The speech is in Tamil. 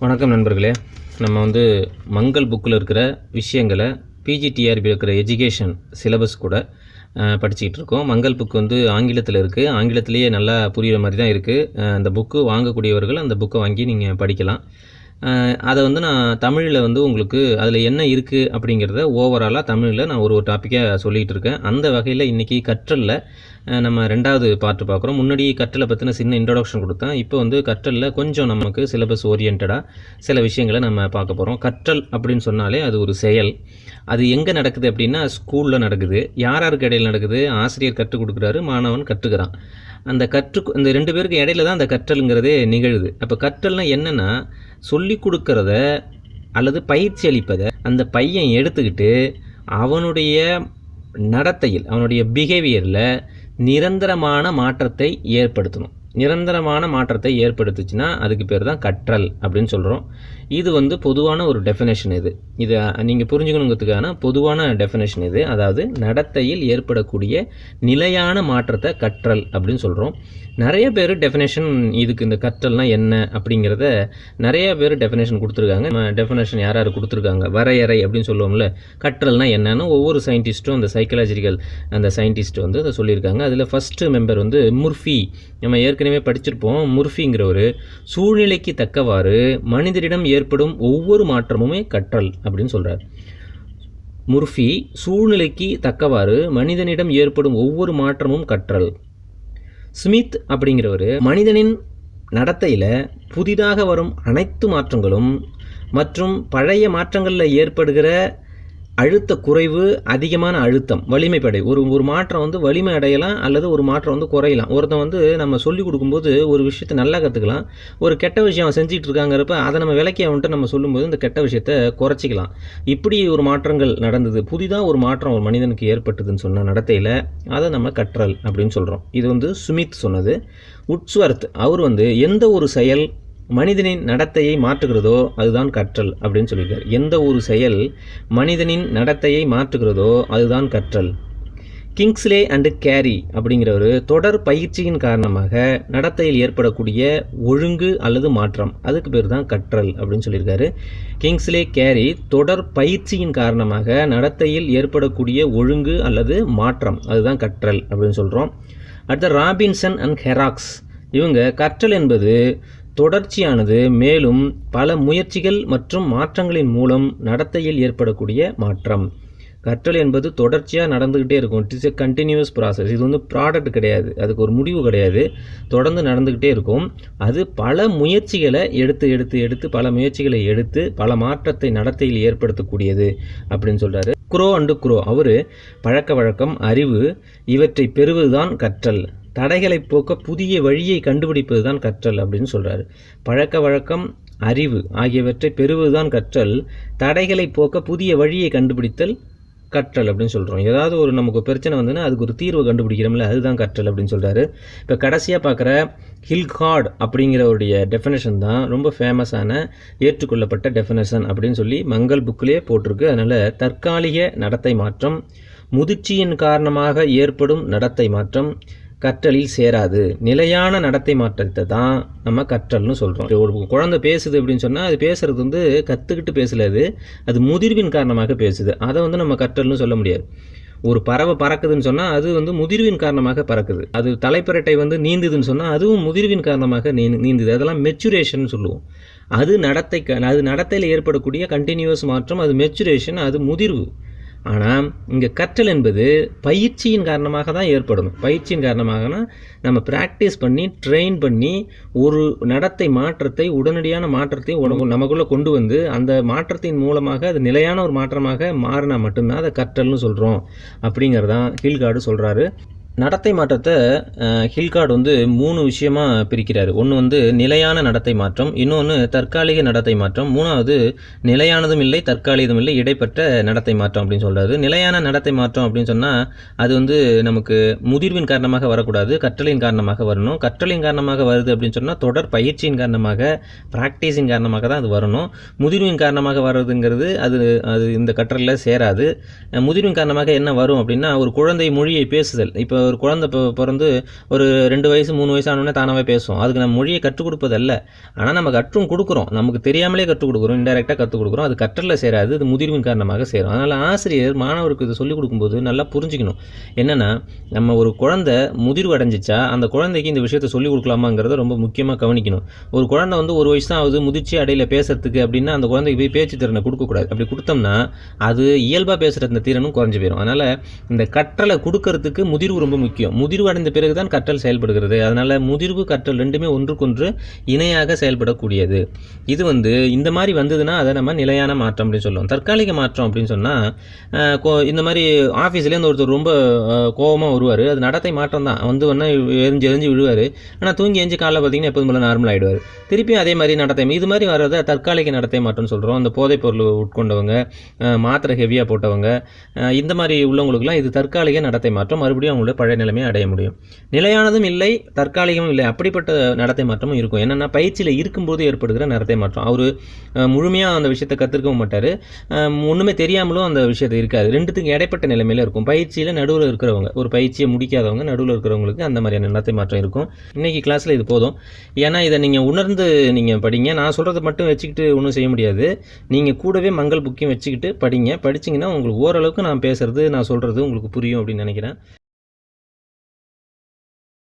வணக்கம் நண்பர்களே. நம்ம மங்கள் புக்கில் இருக்கிற விஷயங்களை பிஜிடிஆர்பி இருக்கிற எஜுகேஷன் சிலபஸ் கூட படிச்சுக்கிட்டு இருக்கோம். மங்கள் புக்கு ஆங்கிலத்தில் இருக்குது. ஆங்கிலத்திலேயே நல்லா புரிகிற மாதிரி தான் இருக்குது. அந்த புக்கு வாங்கக்கூடியவர்கள் அந்த புக்கை வாங்கி நீங்கள் படிக்கலாம். அதை நான் தமிழில் உங்களுக்கு அதில் என்ன இருக்குது அப்படிங்கிறத ஓவராலாக தமிழில் நான் ஒரு டாப்பிக்காக சொல்லிகிட்டு இருக்கேன். அந்த வகையில் இன்றைக்கி கற்றலில் நம்ம 2வது பார்ட்டு பார்க்குறோம். முன்னாடி கற்றலை பற்றின சின்ன இன்ட்ரொடக்ஷன் கொடுத்தேன். இப்போ கற்றலில் கொஞ்சம் நமக்கு சிலபஸ் ஓரியன்டாக சில விஷயங்களை நம்ம பார்க்க போகிறோம். கற்றல் அப்படின்னு சொன்னாலே அது ஒரு செயல். அது எங்கே நடக்குது அப்படின்னா ஸ்கூலில் நடக்குது. யாருக்கு இடையில் நடக்குது? ஆசிரியர் கற்றுக் கொடுக்குறாரு, மாணவன் கற்றுக்கிறான். அந்த இந்த 2 பேருக்கு இடையில தான் அந்த கற்றலுங்கிறதே நிகழுது. அப்போ கற்றல்னால் என்னென்னா, சொல்லி கொடுக்கறத அல்லது பயிற்சி அளிப்பதை அந்த பையன் எடுத்துக்கிட்டு அவனுடைய நடத்தையில், அவனுடைய பிஹேவியரில் நிரந்தரமான மாற்றத்தை ஏற்படுத்தணும். நிரந்தரமான மாற்றத்தை ஏற்படுத்துச்சுன்னா அதுக்கு பேர் தான் கற்றல் அப்படின்னு சொல்கிறோம். இது பொதுவான ஒரு டெஃபினேஷன். இதை நீங்கள் புரிஞ்சுக்கணுங்கிறதுக்கான பொதுவான டெஃபினேஷன் இது. அதாவது நடத்தையில் ஏற்படக்கூடிய நிலையான மாற்றத்தை கற்றல் அப்படின்னு சொல்கிறோம். நிறைய பேர் டெஃபினேஷன் இதுக்கு இந்த கற்றல்னால் என்ன அப்படிங்கிறத நிறைய பேர் டெஃபினேஷன் கொடுத்துருக்காங்க. டெஃபினேஷன் யார் கொடுத்துருக்காங்க, வரையறை அப்படின்னு சொல்லுவோம்ல, கற்றல்னால் என்னன்னு ஒவ்வொரு சயின்டிஸ்ட்டும் அந்த சைக்காலஜிக்கல் அந்த சயின்டிஸ்ட் அதை சொல்லியிருக்காங்க. அதில் ஃபஸ்ட்டு மெம்பர் முர்ஃபி, நம்ம ஏற்கனவே படிச்சிருப்போம். முர்ஃபிங்கிறவர் சூழ்நிலைக்கு தக்கவாறு மனிதரிடம் ஏற்படும் ஒவ்வொரு மாற்றமுமே கற்றல் அப்படின்னு சொல்கிறார். முர்ஃபி சூழ்நிலைக்கு தக்கவாறு மனிதனிடம் ஏற்படும் ஒவ்வொரு மாற்றமும் கற்றல். ஸ்மித் அப்படிங்கிறவர் மனிதனின் நடத்தையில் புதிதாக வரும் அனைத்து மாற்றங்களும் மற்றும் பழைய மாற்றங்களில் ஏற்படுகிற அழுத்த குறைவு, அதிகமான அழுத்தம், வலிமைப்படை. ஒரு மாற்றம் வலிமை அடையலாம் அல்லது ஒரு மாற்றம் குறையலாம். ஒருத்தன் நம்ம சொல்லிக் கொடுக்கும்போது ஒரு விஷயத்தை நல்லா கற்றுக்கலாம். ஒரு கெட்ட விஷயம் அவன் செஞ்சுட்டு இருக்காங்கிறப்ப அதை நம்ம விலக்கி அவன்கிட்ட நம்ம சொல்லும்போது இந்த கெட்ட விஷயத்தை குறைச்சிக்கலாம். இப்படி ஒரு மாற்றங்கள் நடந்தது, புதிதாக ஒரு மாற்றம் ஒரு மனிதனுக்கு ஏற்பட்டதுன்னு சொன்ன நடத்தையில் அதை நம்ம கற்றல் அப்படின்னு சொல்கிறோம். இது சுமித் சொன்னது. உட்ஸ்வர்த் அவர் எந்த ஒரு செயல் மனிதனின் நடத்தையை மாற்றுகிறதோ அதுதான் கற்றல் அப்படின்னு சொல்லியிருக்கார். எந்த ஒரு செயல் மனிதனின் நடத்தையை மாற்றுகிறதோ அதுதான் கற்றல். கிங்ஸ்லே அண்டு கேரி அப்படிங்கிறவர் தொடர் பயிற்சியின் காரணமாக நடத்தையில் ஏற்படக்கூடிய ஒழுங்கு அல்லது மாற்றம், அதுக்கு பேர் தான் கற்றல் அப்படின்னு சொல்லியிருக்காரு. கிங்ஸ்லே கேரி தொடர் பயிற்சியின் காரணமாக நடத்தையில் ஏற்படக்கூடிய ஒழுங்கு அல்லது மாற்றம், அதுதான் கற்றல் அப்படின்னு சொல்கிறோம். அடுத்த ராபின்சன் அண்ட் ஹெராக்ஸ், இவங்க கற்றல் என்பது தொடர்ச்சியானது, மேலும் பல முயற்சிகள் மற்றும் மாற்றங்களின் மூலம் நடத்தையில் ஏற்படக்கூடிய மாற்றம். கற்றல் என்பது தொடர்ச்சியாக நடந்துக்கிட்டே இருக்கும். It is a continuous process. இது ப்ராடக்ட் கிடையாது, அதுக்கு ஒரு முடிவு கிடையாது, தொடர்ந்து நடந்துக்கிட்டே இருக்கும். அது பல முயற்சிகளை எடுத்து பல முயற்சிகளை எடுத்து பல மாற்றத்தை நடத்தையில் ஏற்படுத்தக்கூடியது அப்படின்னு சொல்கிறாரு. குரோ அண்டு குரோ, அவர் பழக்க வழக்கம், அறிவு இவற்றை பெறுவதுதான் கற்றல். தடைகளை போக்க புதிய வழியை கண்டுபிடிப்பது தான் கற்றல் அப்படின்னு சொல்கிறாரு. பழக்க வழக்கம், அறிவு ஆகியவற்றை பெறுவதுதான் கற்றல். தடைகளை போக்க புதிய வழியை கண்டுபிடித்தல் கற்றல் அப்படின்னு சொல்கிறோம். ஏதாவது நமக்கு பிரச்சனை அதுக்கு ஒரு தீர்வு கண்டுபிடிக்கிறோம்ல, அதுதான் கற்றல் அப்படின்னு சொல்கிறாரு. இப்போ கடைசியாக பார்க்குற ஹில்கார்ட் அப்படிங்கிறவருடைய டெஃபினேஷன் தான் ரொம்ப ஃபேமஸான ஏற்றுக்கொள்ளப்பட்ட டெஃபினேஷன் அப்படின்னு சொல்லி மங்கள் புக்கிலே போட்டிருக்கு. அதனால் தற்காலிக நடத்தை மாற்றம், முதிர்ச்சியின் காரணமாக ஏற்படும் நடத்தை மாற்றம் கற்றலில் சேராது. நிலையான நடத்தை மாற்றத்தை தான் நம்ம கற்றல்னு சொல்கிறோம். ஒரு குழந்தை பேசுது அப்படின்னு சொன்னால் அது பேசுகிறது கற்றுக்கிட்டு பேசலாது, அது முதிர்வின் காரணமாக பேசுது. அதை நம்ம கற்றல்னு சொல்ல முடியாது. ஒரு பறவை பறக்குதுன்னு சொன்னால் அது முதிர்வின் காரணமாக பறக்குது. அது தலைப்பரட்டை நீந்துதுன்னு சொன்னால் அதுவும் முதிர்வின் காரணமாக நீந்துது. அதெல்லாம் மெச்சுரேஷன் சொல்லுவோம். அது நடத்தையில் ஏற்படக்கூடிய கண்டினியூஸ் மாற்றம், அது மெச்சுரேஷன், அது முதிர்வு. ஆனால் இங்கே கற்றல் என்பது பயிற்சியின் காரணமாக தான் ஏற்படணும். பயிற்சியின் காரணமாகனா நம்ம ப்ராக்டிஸ் பண்ணி ட்ரெயின் பண்ணி ஒரு நடத்தை மாற்றத்தை, உடனடியான மாற்றத்தை நமக்குள்ளே கொண்டு அந்த மாற்றத்தின் மூலமாக அது நிலையான ஒரு மாற்றமாக மாறினா மட்டும்தான் அதை கற்றல்னு சொல்கிறோம் அப்படிங்கிறதான் ஹில்கார்டு சொல்கிறாரு. நடத்தை மாற்றத்தை ஹில்கார்டு 3 விஷயமாக பிரிக்கிறார். ஒன்று நிலையான நடத்தை மாற்றம், இன்னொன்று தற்காலிக நடத்தை மாற்றம், மூணாவது நிலையானதும் இல்லை தற்காலிகதும் இல்லை இடைப்பட்ட நடத்தை மாற்றம் அப்படின்னு சொல்கிறாரு. நிலையான நடத்தை மாற்றம் அப்படின்னு சொன்னால் அது நமக்கு முதிர்வின் காரணமாக வரக்கூடாது, கற்றலின் காரணமாக வரணும். கற்றலின் காரணமாக வருது அப்படின்னு சொன்னால் தொடர் பயிற்சியின் காரணமாக, ப்ராக்டிஸின் காரணமாக தான் அது வரணும். முதிர்வின் காரணமாக வர்றதுங்கிறது அது இந்த கற்றலில் சேராது. முதிர்வின் காரணமாக என்ன வரும் அப்படின்னா, ஒரு குழந்தை மொழியை பேசுதல். இப்போ ஒரு குழந்தை பிறந்து ஒரு 2 வயசு 3 வயசு ஆனோடனே தானாகவே பேசும். அதுக்கு நம்ம மொழியை கற்றுக் கொடுப்பது அல்ல. ஆனால் நம்ம கற்றும் கொடுக்குறோம். நமக்கு தெரியாமலே கற்றுக் கொடுக்குறோம். இன்டெரக்டாக கற்றுக் கொடுக்குறோம். அது கற்றலில் சேராது. அது முதிர்வின் காரணமாக சேரும். அதனால் ஆசிரியர் மாணவருக்கு இதை சொல்லிக் கொடுக்கும்போது நல்லா புரிஞ்சுக்கணும். என்னென்னா, நம்ம ஒரு குழந்தை முதிர்வு அடைஞ்சிச்சா அந்த குழந்தைக்கு இந்த விஷயத்தை சொல்லிக் கொடுக்கலாமாங்கிறத ரொம்ப முக்கியமாக கவனிக்கணும். ஒரு குழந்தை வந்து 1 வயசு தான் ஆகுது, முதிர்ச்சி அடையில பேசுறதுக்கு அப்படின்னா அந்த குழந்தைக்கு போய் பேச்சு திறனை கொடுக்கக்கூடாது. அப்படி கொடுத்தோம்னா அது இயல்பாக பேசுகிற அந்த திறனும் குறைஞ்சி போயிடும். அதனால் இந்த கற்றலை கொடுக்கறதுக்கு முதிர்வு ரொம்ப முக்கியம். முதிர்வு அடைந்த பிறகு தான் கற்றல் செயல்படுகிறது. அதனால் முதிர்வு கற்றல் ரெண்டுமே ஒன்றுக்கொன்று இணையாக செயல்படக்கூடியது. இது வந்து இந்த மாதிரி வந்ததுன்னா அதை நம்ம நிலையான மாற்றம் அப்படின்னு சொல்லுவோம். தற்காலிக மாற்றம் அப்படின்னு சொன்னால் இந்த மாதிரி ஆஃபீஸ்லேருந்து ஒருத்தர் ரொம்ப கோபமாக வருவார். அது நடத்தை மாற்றம் தான். வந்து ஒன்றா எரிஞ்சு விழுவார். ஆனால் தூங்கி எஞ்சி காலைல பார்த்தீங்கன்னா எப்போதும் போல நார்மல் ஆகிடுவார். திருப்பியும் அதே மாதிரி நடத்தை இது மாதிரி வர்றதை தற்காலிக நடத்தை மாற்றம்னு சொல்கிறோம். அந்த போதைப் பொருள் உட்கொண்டவங்க, மாத்திரை ஹெவியாக போட்டவங்க, இந்த மாதிரி உள்ளவங்களுக்குலாம் இது தற்காலிக நடத்தை மாற்றம். மறுபடியும் அவங்களோட பழைய நிலைமையை அடைய முடியும். நிலையானதும் இல்லை, தற்காலிகமும் இல்லை. அப்படிப்பட்ட நடத்தை மாற்றமும் இருக்கும். என்னென்னா பயிற்சியில் இருக்கும்போது ஏற்படுகிற நடத்தை மாற்றம். அவர் முழுமையாக அந்த விஷயத்தை கற்றுக்கவும் மாட்டார், ஒன்றுமே தெரியாமலும் அந்த விஷயத்தை இருக்காது. ரெண்டுத்துக்கும் இடைப்பட்ட நிலைமையில் இருக்கும். பயிற்சியில் நடுவில் இருக்கிறவங்க, ஒரு பயிற்சியை முடிக்காதவங்க நடுவில் இருக்கிறவங்களுக்கு அந்த மாதிரியான நடத்தை மாற்றம் இருக்கும். இன்றைக்கி கிளாஸில் இது போதும். ஏன்னா இதை நீங்கள் உணர்ந்து நீங்கள் படிங்க. நான் சொல்கிறத மட்டும் வச்சுக்கிட்டு ஒன்றும் செய்ய முடியாது. நீங்கள் கூடவே மங்கள் புக்கையும் வச்சுக்கிட்டு படிங்க. படிச்சிங்கன்னா உங்களுக்கு ஓரளவுக்கு நான் பேசுகிறது நான் சொல்கிறது உங்களுக்கு புரியும் அப்படின்னு நினைக்கிறேன்.